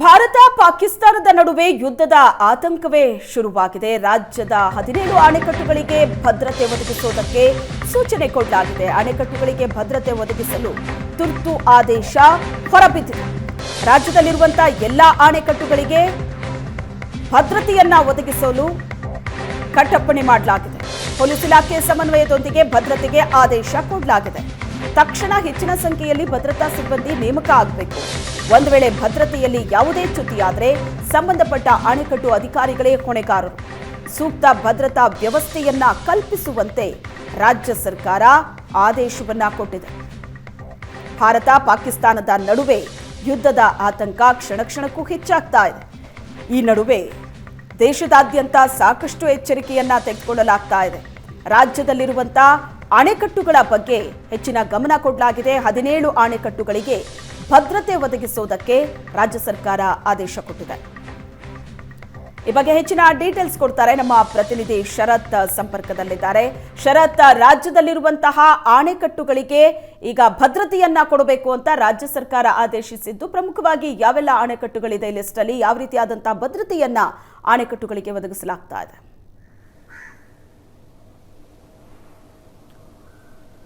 ಭಾರತ ಪಾಕಿಸ್ತಾನದ ನಡುವೆ ಯುದ್ಧದ ಆತಂಕವೇ ಶುರುವಾಗಿದೆ. ರಾಜ್ಯದ 17 ಅಣೆಕಟ್ಟುಗಳಿಗೆ ಭದ್ರತೆ ಒದಗಿಸುವುದಕ್ಕೆ ಸೂಚನೆ ಕೊಡಲಾಗಿದೆ. ಅಣೆಕಟ್ಟುಗಳಿಗೆ ಭದ್ರತೆ ಒದಗಿಸಲು ತುರ್ತು ಆದೇಶ ಹೊರಬಿದ್ದಿದೆ. ರಾಜ್ಯದಲ್ಲಿರುವಂತಹ ಎಲ್ಲಾ ಅಣೆಕಟ್ಟುಗಳಿಗೆ ಭದ್ರತೆಯನ್ನ ಒದಗಿಸಲು ಕಟ್ಟಪ್ಪಣೆ ಮಾಡಲಾಗಿದೆ. ಪೊಲೀಸ್ ಇಲಾಖೆ ಸಮನ್ವಯದೊಂದಿಗೆ ಭದ್ರತೆಗೆ ಆದೇಶ ಕೊಡಲಾಗಿದೆ. ತಕ್ಷಣ ಹೆಚ್ಚಿನ ಸಂಖ್ಯೆಯಲ್ಲಿ ಭದ್ರತಾ ಸಿಬ್ಬಂದಿ ನೇಮಕ ಆಗಬೇಕು. ಒಂದು ವೇಳೆ ಭದ್ರತೆಯಲ್ಲಿ ಯಾವುದೇ ಚ್ಯುತಿಯಾದರೆ ಸಂಬಂಧಪಟ್ಟ ಅಣೆಕಟ್ಟು ಅಧಿಕಾರಿಗಳೇ ಹೊಣೆಗಾರರು. ಸೂಕ್ತ ಭದ್ರತಾ ವ್ಯವಸ್ಥೆಯನ್ನ ಕಲ್ಪಿಸುವಂತೆ ರಾಜ್ಯ ಸರ್ಕಾರ ಆದೇಶವನ್ನ ಕೊಟ್ಟಿದೆ. ಭಾರತ ಪಾಕಿಸ್ತಾನದ ನಡುವೆ ಯುದ್ಧದ ಆತಂಕ ಕ್ಷಣ ಕ್ಷಣಕ್ಕೂ ಹೆಚ್ಚಾಗ್ತಾ ಇದೆ. ಈ ನಡುವೆ ದೇಶದಾದ್ಯಂತ ಸಾಕಷ್ಟು ಎಚ್ಚರಿಕೆಯನ್ನ ತೆಗೆದುಕೊಳ್ಳಲಾಗ್ತಾ ಇದೆ. ರಾಜ್ಯದಲ್ಲಿರುವಂತಹ ಅಣೆಕಟ್ಟುಗಳ ಬಗ್ಗೆ ಹೆಚ್ಚಿನ ಗಮನ ಕೊಡಲಾಗಿದೆ. 17 ಅಣೆಕಟ್ಟುಗಳಿಗೆ ಭದ್ರತೆ ಒದಗಿಸುವುದಕ್ಕೆ ರಾಜ್ಯ ಸರ್ಕಾರ ಆದೇಶ ಕೊಟ್ಟಿದೆ. ಈ ಬಗ್ಗೆ ಹೆಚ್ಚಿನ ಡೀಟೇಲ್ಸ್ ಕೊಡ್ತಾರೆ ನಮ್ಮ ಪ್ರತಿನಿಧಿ ಶರತ್ ಸಂಪರ್ಕದಲ್ಲಿದ್ದಾರೆ. ಶರತ್, ರಾಜ್ಯದಲ್ಲಿರುವಂತಹ ಅಣೆಕಟ್ಟುಗಳಿಗೆ ಈಗ ಭದ್ರತೆಯನ್ನ ಕೊಡಬೇಕು ಅಂತ ರಾಜ್ಯ ಸರ್ಕಾರ ಆದೇಶಿಸಿದ್ದು, ಪ್ರಮುಖವಾಗಿ ಯಾವೆಲ್ಲ ಅಣೆಕಟ್ಟುಗಳಿದೆ ಲಿಸ್ಟ್ ಅಲ್ಲಿ, ಯಾವ ರೀತಿಯಾದಂತಹ ಭದ್ರತೆಯನ್ನ ಅಣೆಕಟ್ಟುಗಳಿಗೆ ಒದಗಿಸಲಾಗ್ತಾ ಇದೆ?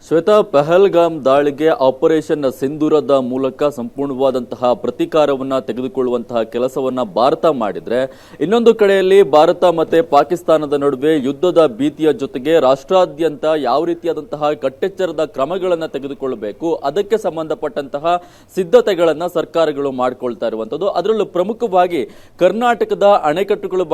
ಶ್ವೇತಾ, ಪಹಲ್ಗಾಮ್ ದಾಳಿಗೆ ಆಪರೇಷನ್ ಸಿಂಧೂರದ ಮೂಲಕ ಸಂಪೂರ್ಣವಾದಂತಹ ಪ್ರತೀಕಾರವನ್ನ ತೆಗೆದುಕೊಳ್ಳುವಂತಹ ಕೆಲಸವನ್ನ ಭಾರತ ಮಾಡಿದ್ರೆ, ಇನ್ನೊಂದು ಕಡೆಯಲ್ಲಿ ಭಾರತ ಮತ್ತೆ ಪಾಕಿಸ್ತಾನದ ನಡುವೆ ಯುದ್ಧದ ಭೀತಿಯ ಜೊತೆಗೆ ರಾಷ್ಟ್ರಾದ್ಯಂತ ಯಾವ ರೀತಿಯಾದಂತಹ ಕಟ್ಟೆಚ್ಚರದ ಕ್ರಮಗಳನ್ನ ತೆಗೆದುಕೊಳ್ಳಬೇಕು, ಅದಕ್ಕೆ ಸಂಬಂಧಪಟ್ಟಂತಹ ಸಿದ್ಧತೆಗಳನ್ನ ಸರ್ಕಾರಗಳು ಮಾಡಿಕೊಳ್ತಾ ಇರುವಂತದ್ದು. ಅದರಲ್ಲೂ ಪ್ರಮುಖವಾಗಿ ಕರ್ನಾಟಕದ ಅಣೆಕಟ್ಟುಗಳು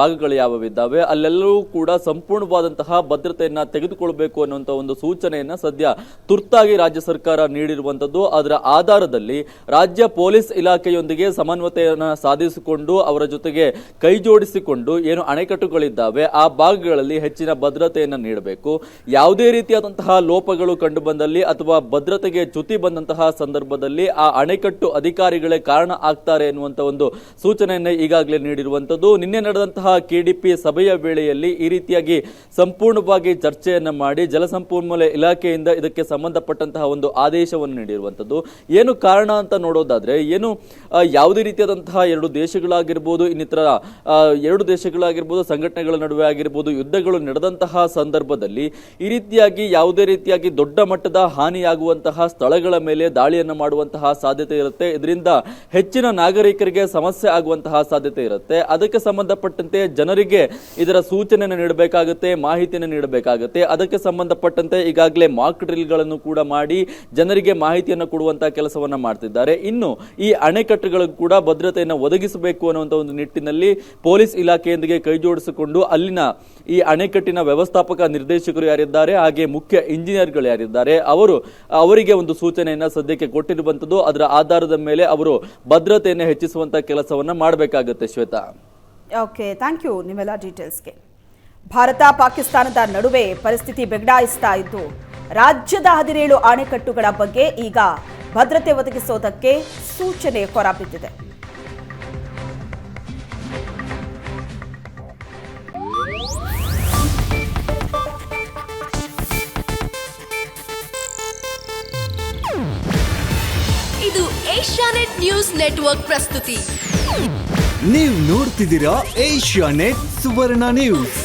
ಭಾಗಗಳು ಯಾವಿದ್ದಾವೆ ಅಲ್ಲೆಲ್ಲವೂ ಕೂಡ ಸಂಪೂರ್ಣವಾದಂತಹ ಭದ್ರತೆಯನ್ನ ತೆಗೆದುಕೊಳ್ಳಬೇಕು ಅನ್ನುವಂಥ ಒಂದು ಸೂಚನೆಯನ್ನ ಸದ್ಯ ತುರ್ತಾಗಿ ರಾಜ್ಯ ಸರ್ಕಾರ ನೀಡಿರುವಂತದ್ದು. ಅದರ ಆಧಾರದಲ್ಲಿ ರಾಜ್ಯ ಪೊಲೀಸ್ ಇಲಾಖೆಯೊಂದಿಗೆ ಸಮನ್ವಯತೆಯನ್ನು ಸಾಧಿಸಿಕೊಂಡು ಅವರ ಜೊತೆಗೆ ಕೈ ಜೋಡಿಸಿಕೊಂಡು ಏನು ಅಣೆಕಟ್ಟುಗಳಿದ್ದಾವೆ ಆ ಭಾಗಗಳಲ್ಲಿ ಹೆಚ್ಚಿನ ಭದ್ರತೆಯನ್ನು ನೀಡಬೇಕು. ಯಾವುದೇ ರೀತಿಯಾದಂತಹ ಲೋಪಗಳು ಕಂಡು ಬಂದಲ್ಲಿ ಅಥವಾ ಭದ್ರತೆಗೆ ಚ್ಯುತಿ ಬಂದಂತಹ ಸಂದರ್ಭದಲ್ಲಿ ಆ ಅಣೆಕಟ್ಟು ಅಧಿಕಾರಿಗಳೇ ಕಾರಣ ಆಗ್ತಾರೆ ಎನ್ನುವಂತ ಒಂದು ಸೂಚನೆಯನ್ನು ಈಗಾಗಲೇ ನೀಡಿರುವಂತದ್ದು. ನಿನ್ನೆ ನಡೆದಂತಹ ಕೆಡಿಪಿ ಸಭೆಯ ವೇಳೆಯಲ್ಲಿ ಈ ರೀತಿಯಾಗಿ ಸಂಪೂರ್ಣವಾಗಿ ಚರ್ಚೆಯನ್ನ ಮಾಡಿ ಜಲಸಂಪನ್ಮೂಲ ಇಲಾಖೆಯಿಂದ ಇದಕ್ಕೆ ಸಂಬಂಧಪಟ್ಟಂತಹ ಒಂದು ಆದೇಶವನ್ನು ನೀಡಿರುವಂತದ್ದು. ಏನು ಕಾರಣ ಅಂತ ನೋಡೋದಾದ್ರೆ, ಏನು ಯಾವುದೇ ರೀತಿಯಾದಂತಹ ಎರಡು ದೇಶಗಳಾಗಿರ್ಬೋದು, ಇನ್ನಿತರ ಎರಡು ದೇಶಗಳಾಗಿರ್ಬೋದು, ಸಂಘಟನೆಗಳ ನಡುವೆ ಆಗಿರ್ಬೋದು, ಯುದ್ಧಗಳು ನಡೆದಂತಹ ಸಂದರ್ಭದಲ್ಲಿ ಈ ರೀತಿಯಾಗಿ ಯಾವುದೇ ರೀತಿಯಾಗಿ ದೊಡ್ಡ ಮಟ್ಟದ ಹಾನಿಯಾಗುವಂತಹ ಸ್ಥಳಗಳ ಮೇಲೆ ದಾಳಿಯನ್ನು ಮಾಡುವಂತಹ ಸಾಧ್ಯತೆ ಇರುತ್ತೆ. ಇದರಿಂದ ಹೆಚ್ಚಿನ ನಾಗರಿಕರಿಗೆ ಸಮಸ್ಯೆ ಆಗುವಂತಹ ಸಾಧ್ಯತೆ ಇರುತ್ತೆ. ಅದಕ್ಕೆ ಸಂಬಂಧಪಟ್ಟಂತೆ ಜನರಿಗೆ ಇದರ ಸೂಚನೆಯನ್ನು ನೀಡಬೇಕಾಗುತ್ತೆ, ಮಾಹಿತಿಯನ್ನು ನೀಡಬೇಕಾಗುತ್ತೆ. ಅದಕ್ಕೆ ಸಂಬಂಧಪಟ್ಟಂತೆ ಈಗಾಗಲೇ ಮಾಕ್ ಡ್ರಿಲ್ಗಳನ್ನು ಕೂಡ ಮಾಡಿ ಜನರಿಗೆ ಮಾಹಿತಿಯನ್ನು ಕೊಡುವಂತಹ ಕೆಲಸವನ್ನ ಮಾಡ್ತಿದ್ದಾರೆ. ಇನ್ನು ಈ ಅಣೆಕಟ್ಟುಗಳಿಗೂ ಕೂಡ ಭದ್ರತೆಯನ್ನು ಒದಗಿಸಬೇಕು ಅನ್ನುವಂಥ ಒಂದು ನಿಟ್ಟಿನಲ್ಲಿ ಪೊಲೀಸ್ ಇಲಾಖೆಯೊಂದಿಗೆ ಕೈ ಜೋಡಿಸಿಕೊಂಡು ಅಲ್ಲಿನ ಈ ಅಣೆಕಟ್ಟಿನ ವ್ಯವಸ್ಥಾಪಕ ನಿರ್ದೇಶಕರು ಯಾರಿದ್ದಾರೆ, ಹಾಗೆ ಮುಖ್ಯ ಇಂಜಿನಿಯರ್ಗಳು ಯಾರಿದ್ದಾರೆ, ಅವರಿಗೆ ಒಂದು ಸೂಚನೆಯನ್ನ ಸದ್ಯಕ್ಕೆ ಕೊಟ್ಟಿರುವಂತದ್ದು. ಅದರ ಆಧಾರದ ಮೇಲೆ ಅವರು ಭದ್ರತೆಯನ್ನು ಹೆಚ್ಚಿಸುವಂತಹ ಕೆಲಸವನ್ನ ಮಾಡಬೇಕಾಗುತ್ತೆ. ಶ್ವೇತಾ, ಓಕೆ, ಥ್ಯಾಂಕ್ ಯು ನಿಮ್ಮೆಲ್ಲ ಡೀಟೇಲ್ಸ್ಗೆ. ಭಾರತ ಪಾಕಿಸ್ತಾನದ ನಡುವೆ ಪರಿಸ್ಥಿತಿ ಬಿಗಡಾಯಿಸ್ತಾ ಇದ್ದು, ರಾಜ್ಯದ 17 ಅಣೆಕಟ್ಟುಗಳ ಬಗ್ಗೆ ಈಗ ಭದ್ರತೆ ಒದಗಿಸೋದಕ್ಕೆ ಸೂಚನೆ ಹೊರಬಿದ್ದಿದೆ. ಇದು ಏಷ್ಯಾನೆಟ್ ನ್ಯೂಸ್ ನೆಟ್ವರ್ಕ್ ಪ್ರಸ್ತುತಿ. ನೀವು ನೋಡ್ತಿದ್ದೀರಾ ಏಷ್ಯಾನೆಟ್ ಸುವರ್ಣ ನ್ಯೂಸ್.